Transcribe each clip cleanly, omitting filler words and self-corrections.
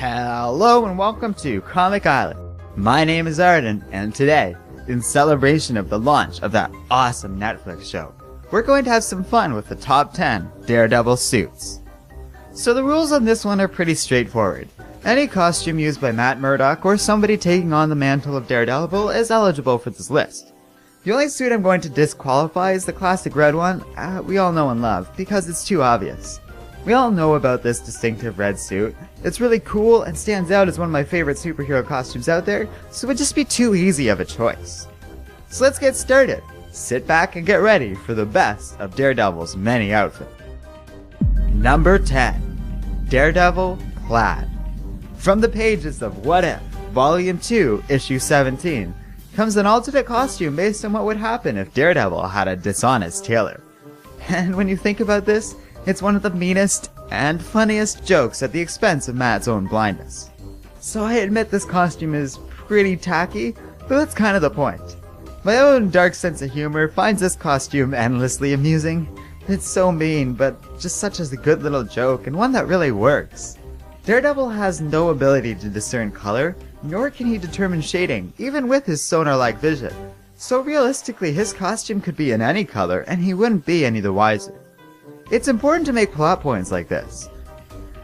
Hello and welcome to Comic Island. My name is Arden, and today, in celebration of the launch of that awesome Netflix show, we're going to have some fun with the top 10 Daredevil Suits. So the rules on this one are pretty straightforward. Any costume used by Matt Murdock or somebody taking on the mantle of Daredevil is eligible for this list. The only suit I'm going to disqualify is the classic red one we all know and love, because it's too obvious. We all know about this distinctive red suit. It's really cool and stands out as one of my favorite superhero costumes out there, so it would just be too easy of a choice. So let's get started. Sit back and get ready for the best of Daredevil's many outfits. Number 10. Daredevil Plaid. From the pages of What If, Volume 2, Issue 17, comes an alternate costume based on what would happen if Daredevil had a dishonest tailor. And when you think about this, it's one of the meanest and funniest jokes at the expense of Matt's own blindness. So I admit this costume is pretty tacky, but that's kind of the point. My own dark sense of humor finds this costume endlessly amusing. It's so mean, but just such as a good little joke, and one that really works. Daredevil has no ability to discern color, nor can he determine shading, even with his sonar-like vision. So realistically, his costume could be in any color, and he wouldn't be any the wiser. It's important to make plot points like this.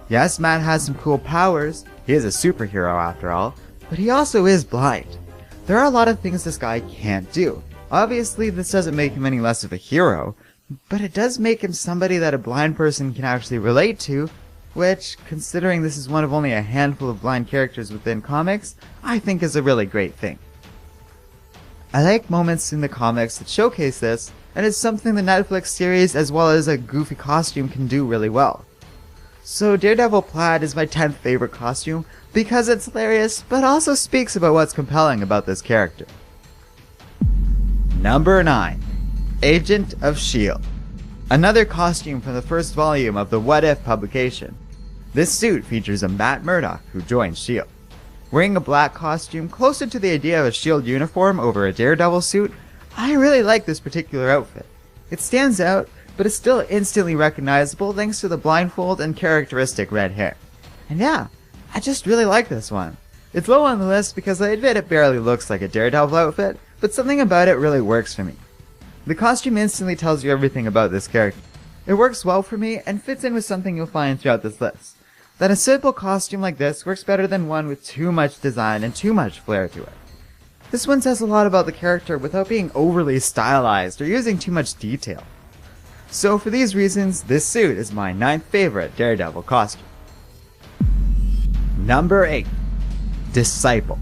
Yes, Matt has some cool powers, he is a superhero after all, but he also is blind. There are a lot of things this guy can't do. Obviously, this doesn't make him any less of a hero, but it does make him somebody that a blind person can actually relate to, which, considering this is one of only a handful of blind characters within comics, I think is a really great thing. I like moments in the comics that showcase this, and it's something the Netflix series as well as a goofy costume can do really well. So Daredevil Plaid is my 10th favorite costume because it's hilarious, but also speaks about what's compelling about this character. Number 9. Agent of S.H.I.E.L.D. Another costume from the first volume of the What If publication. This suit features a Matt Murdock who joins S.H.I.E.L.D. Wearing a black costume closer to the idea of a S.H.I.E.L.D. uniform over a Daredevil suit, I really like this particular outfit. It stands out, but is still instantly recognizable thanks to the blindfold and characteristic red hair. And yeah, I just really like this one. It's low on the list because I admit it barely looks like a Daredevil outfit, but something about it really works for me. The costume instantly tells you everything about this character. It works well for me and fits in with something you'll find throughout this list. That a simple costume like this works better than one with too much design and too much flair to it. This one says a lot about the character without being overly stylized or using too much detail. So for these reasons, this suit is my 9th favorite Daredevil costume. Number 8. Disciple.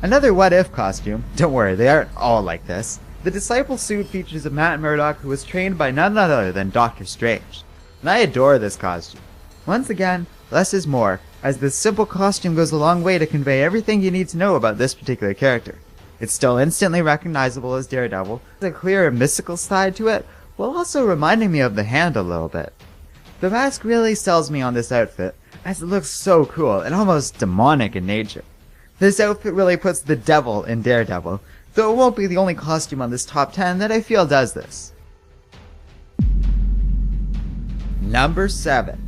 Another What If costume. Don't worry, they aren't all like this. The Disciple suit features a Matt Murdock who was trained by none other than Doctor Strange. And I adore this costume. Once again, less is more, as this simple costume goes a long way to convey everything you need to know about this particular character. It's still instantly recognizable as Daredevil, with a clear mystical side to it, while also reminding me of the Hand a little bit. The mask really sells me on this outfit, as it looks so cool and almost demonic in nature. This outfit really puts the devil in Daredevil, though it won't be the only costume on this top 10 that I feel does this. Number 7.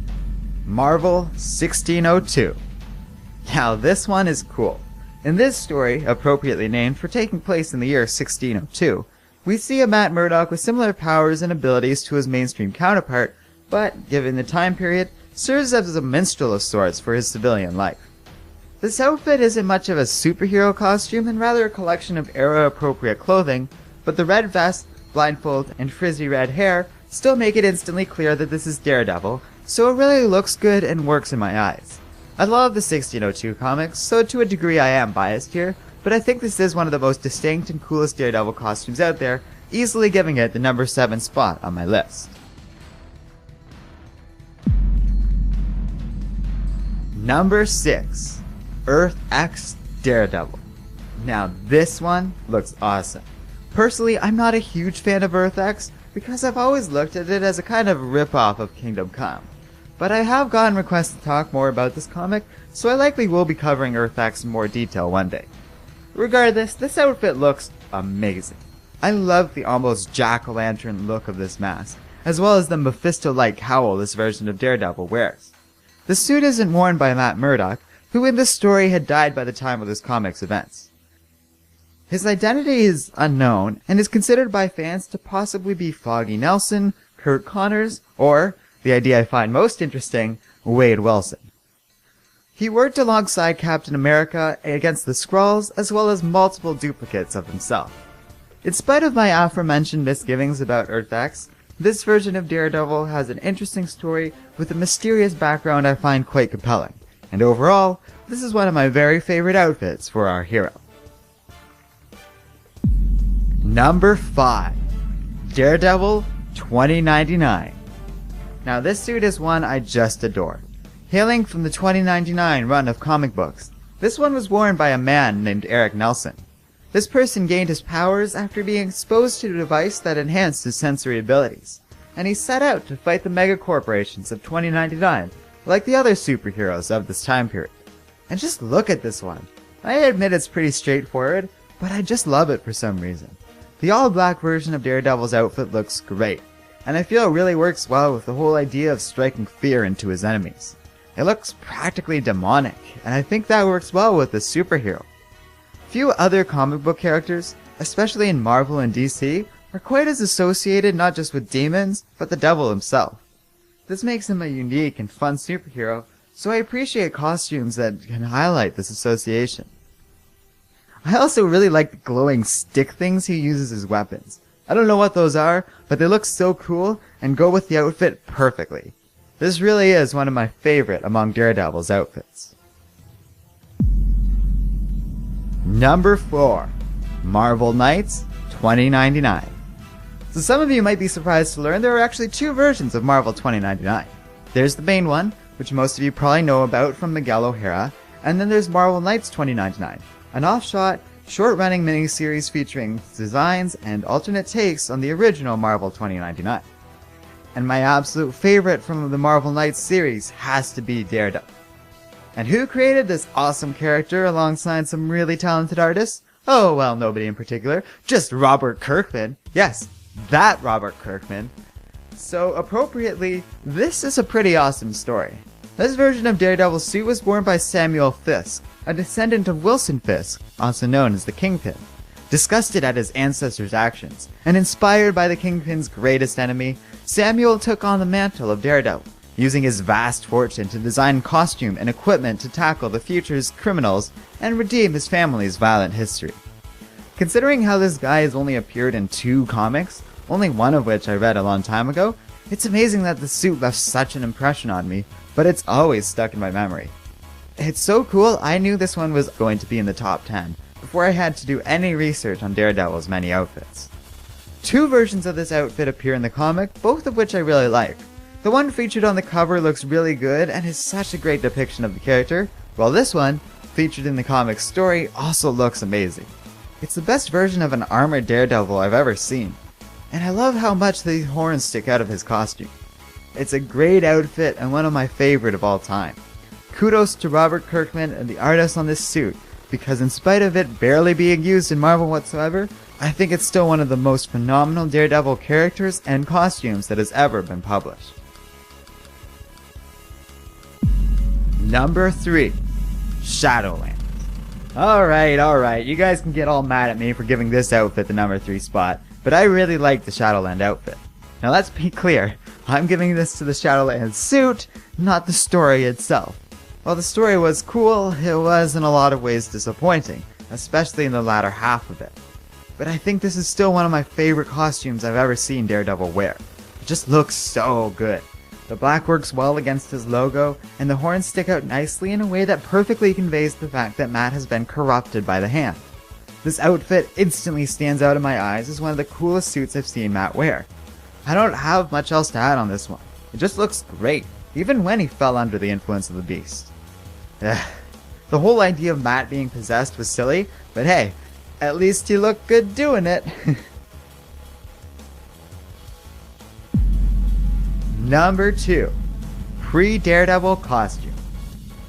Marvel 1602. Now this one is cool. In this story, appropriately named for taking place in the year 1602, we see a Matt Murdock with similar powers and abilities to his mainstream counterpart, but, given the time period, serves as a minstrel of sorts for his civilian life. This outfit isn't much of a superhero costume and rather a collection of era-appropriate clothing, but the red vest, blindfold, and frizzy red hair still make it instantly clear that this is Daredevil, so it really looks good and works in my eyes. I love the 1602 comics, so to a degree I am biased here, but I think this is one of the most distinct and coolest Daredevil costumes out there, easily giving it the number 7 spot on my list. Number 6. Earth X Daredevil. Now this one looks awesome. Personally, I'm not a huge fan of Earth X because I've always looked at it as a kind of rip-off of Kingdom Come. But I have gotten requests to talk more about this comic, so I likely will be covering Earth X in more detail one day. Regardless, this outfit looks amazing. I love the almost jack-o'-lantern look of this mask, as well as the Mephisto-like cowl this version of Daredevil wears. The suit isn't worn by Matt Murdock, who in this story had died by the time of this comic's events. His identity is unknown and is considered by fans to possibly be Foggy Nelson, Kurt Connors, or, the idea I find most interesting, Wade Wilson. He worked alongside Captain America against the Skrulls, as well as multiple duplicates of himself. In spite of my aforementioned misgivings about Earth X, this version of Daredevil has an interesting story with a mysterious background I find quite compelling, and overall, this is one of my very favorite outfits for our hero. Number 5. Daredevil 2099. Now this suit is one I just adore. Hailing from the 2099 run of comic books, this one was worn by a man named Eric Nelson. This person gained his powers after being exposed to a device that enhanced his sensory abilities, and he set out to fight the megacorporations of 2099 like the other superheroes of this time period. And just look at this one. I admit it's pretty straightforward, but I just love it for some reason. The all-black version of Daredevil's outfit looks great, and I feel it really works well with the whole idea of striking fear into his enemies. It looks practically demonic, and I think that works well with the superhero. Few other comic book characters, especially in Marvel and DC, are quite as associated not just with demons, but the devil himself. This makes him a unique and fun superhero, so I appreciate costumes that can highlight this association. I also really like the glowing stick things he uses as weapons. I don't know what those are, but they look so cool and go with the outfit perfectly. This really is one of my favorite among Daredevil's outfits. Number 4. Marvel Knights 2099. So some of you might be surprised to learn there are actually 2 versions of Marvel 2099. There's the main one, which most of you probably know about from Miguel O'Hara, and then there's Marvel Knights 2099, an off-shot, short-running miniseries featuring designs and alternate takes on the original Marvel 2099. And my absolute favorite from the Marvel Knights series has to be Daredevil. And who created this awesome character alongside some really talented artists? Oh, well, nobody in particular, just Robert Kirkman. Yes, that Robert Kirkman. So appropriately, this is a pretty awesome story. This version of Daredevil's suit was worn by Samuel Fisk, a descendant of Wilson Fisk, also known as the Kingpin. Disgusted at his ancestors' actions, and inspired by the Kingpin's greatest enemy, Samuel took on the mantle of Daredevil, using his vast fortune to design costume and equipment to tackle the future's criminals and redeem his family's violent history. Considering how this guy has only appeared in 2 comics, only one of which I read a long time ago, it's amazing that the suit left such an impression on me, but it's always stuck in my memory. It's so cool, I knew this one was going to be in the top 10 before I had to do any research on Daredevil's many outfits. 2 versions of this outfit appear in the comic, both of which I really like. The one featured on the cover looks really good and is such a great depiction of the character, while this one, featured in the comic story, also looks amazing. It's the best version of an Armoured Daredevil I've ever seen, and I love how much the horns stick out of his costume. It's a great outfit and one of my favorite of all time. Kudos to Robert Kirkman and the artists on this suit, because in spite of it barely being used in Marvel whatsoever, I think it's still one of the most phenomenal Daredevil characters and costumes that has ever been published. Number 3. Shadowland. Alright, you guys can get all mad at me for giving this outfit the number 3 spot, but I really like the Shadowland outfit. Now let's be clear, I'm giving this to the Shadowland suit, not the story itself. While the story was cool, it was in a lot of ways disappointing, especially in the latter half of it. But I think this is still one of my favorite costumes I've ever seen Daredevil wear. It just looks so good. The black works well against his logo, and the horns stick out nicely in a way that perfectly conveys the fact that Matt has been corrupted by the Hand. This outfit instantly stands out in my eyes as one of the coolest suits I've seen Matt wear. I don't have much else to add on this one. It just looks great, even when he fell under the influence of the Beast. The whole idea of Matt being possessed was silly, but hey, at least he looked good doing it. Number 2. Pre-Daredevil costume.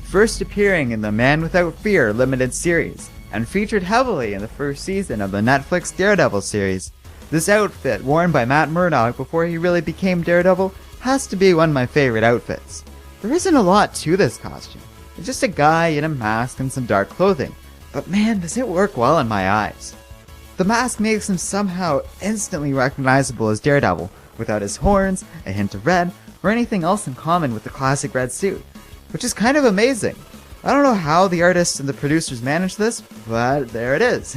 First appearing in the Man Without Fear limited series, and featured heavily in the first season of the Netflix Daredevil series, this outfit, worn by Matt Murdock before he really became Daredevil, has to be one of my favorite outfits. There isn't a lot to this costume. It's just a guy in a mask and some dark clothing, but man, does it work well in my eyes. The mask makes him somehow instantly recognizable as Daredevil, without his horns, a hint of red, or anything else in common with the classic red suit, which is kind of amazing. I don't know how the artists and the producers managed this, but there it is.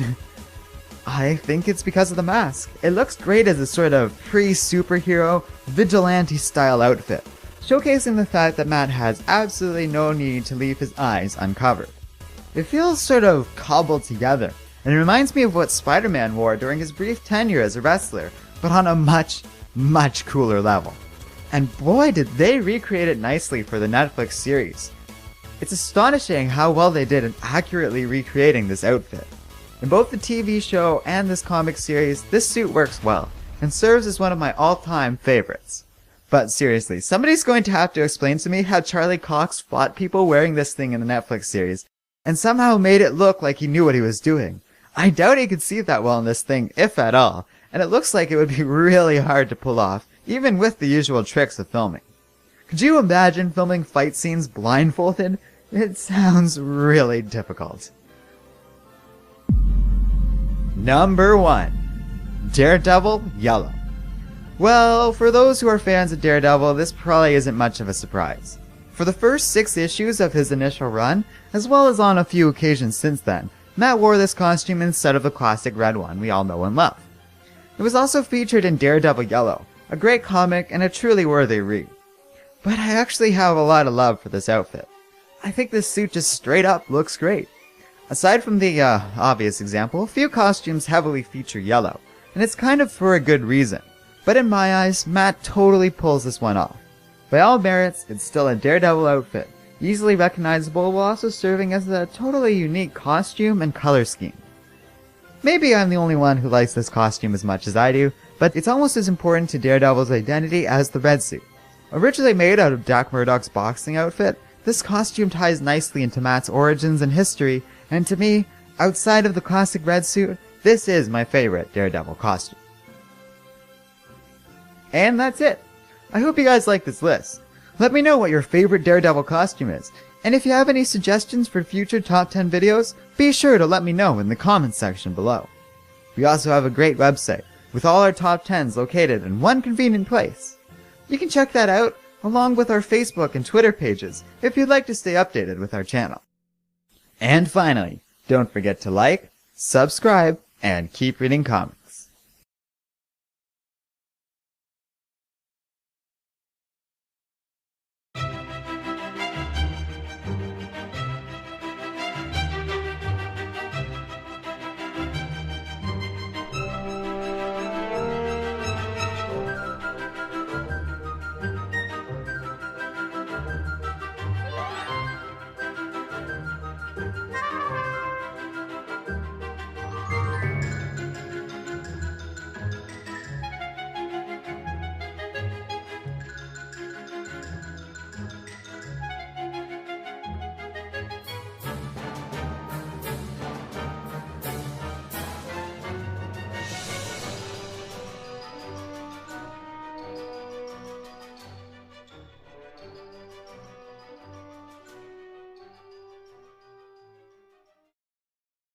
I think it's because of the mask. It looks great as a sort of pre-superhero, vigilante-style outfit, showcasing the fact that Matt has absolutely no need to leave his eyes uncovered. It feels sort of cobbled together, and it reminds me of what Spider-Man wore during his brief tenure as a wrestler, but on a much, much cooler level. And boy did they recreate it nicely for the Netflix series. It's astonishing how well they did in accurately recreating this outfit. In both the TV show and this comic series, this suit works well, and serves as one of my all-time favorites. But seriously, somebody's going to have to explain to me how Charlie Cox fought people wearing this thing in the Netflix series, and somehow made it look like he knew what he was doing. I doubt he could see that well in this thing, if at all, and it looks like it would be really hard to pull off, even with the usual tricks of filming. Could you imagine filming fight scenes blindfolded? It sounds really difficult. Number 1. Daredevil Yellow. Well, for those who are fans of Daredevil, this probably isn't much of a surprise. For the first 6 issues of his initial run, as well as on a few occasions since then, Matt wore this costume instead of the classic red one we all know and love. It was also featured in Daredevil Yellow, a great comic and a truly worthy read. But I actually have a lot of love for this outfit. I think this suit just straight up looks great. Aside from the obvious example, few costumes heavily feature yellow, and it's kind of for a good reason. But in my eyes, Matt totally pulls this one off. By all merits, it's still a Daredevil outfit, easily recognizable while also serving as a totally unique costume and color scheme. Maybe I'm the only one who likes this costume as much as I do, but it's almost as important to Daredevil's identity as the red suit. Originally made out of Jack Murdock's boxing outfit, this costume ties nicely into Matt's origins and history, and to me, outside of the classic red suit, this is my favorite Daredevil costume. And that's it. I hope you guys like this list. Let me know what your favorite Daredevil costume is, and if you have any suggestions for future top 10 videos, be sure to let me know in the comments section below. We also have a great website, with all our top 10s located in one convenient place. You can check that out, along with our Facebook and Twitter pages, if you'd like to stay updated with our channel. And finally, don't forget to like, subscribe, and keep reading comics.